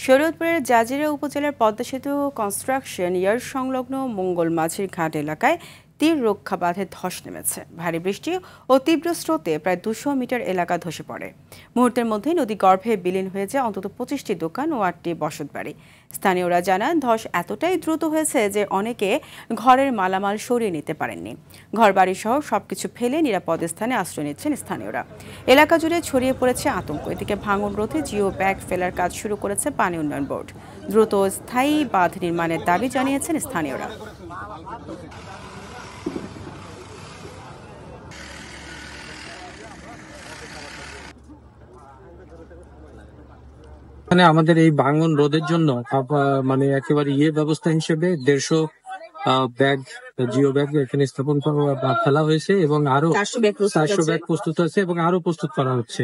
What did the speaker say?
শরীয়তপুরের জাজিরা উপজেলার পদ্মা সেতু কনস্ট্রাকশন ইয়ার্ড সংলগ্ন মঙ্গল মাঝির ঘাট এলাকায় তীর রক্ষা বাঁধে ধস নেমেছে। ভারী বৃষ্টি ও তীব্র স্রোতে প্রায় 200 মিটার এলাকা ধসে পড়ে। মুহূর্তের মধ্যেই নদী গর্ভে বিলীন হয়ে যায় অন্তত 25টি দোকান ও 8টি বসতবাড়ি। স্থানীয়রা জানান, ধস এতটাই দ্রুত হয়েছে যে অনেকে ঘরের মালামাল সরিয়ে নিতে পারেননি। ঘরবাড়ি সহ সবকিছু ফেলে নিরাপদ স্থানে আশ্রয় নিচ্ছেন স্থানীয়রা। এলাকা জুড়ে ছড়িয়ে পড়েছে আতঙ্ক। এদিকে ভাঙন রোধে জিও ব্যাগ ফেলার কাজ শুরু করেছে পানি উন্নয়ন বোর্ড। দ্রুত স্থায়ী বাঁধ নির্মাণের দাবি জানিয়েছেন স্থানীয়রা। মানে আমাদের এই ভাঙন রোধের জন্য মানে একেবারে ব্যবস্থা হিসেবে 150 ব্যাগ জিও ব্যাগ এখানে স্থাপন ফেলা হয়েছে এবং আরো 400 ব্যাগ প্রস্তুত আছে এবং আরো প্রস্তুত করা হচ্ছে।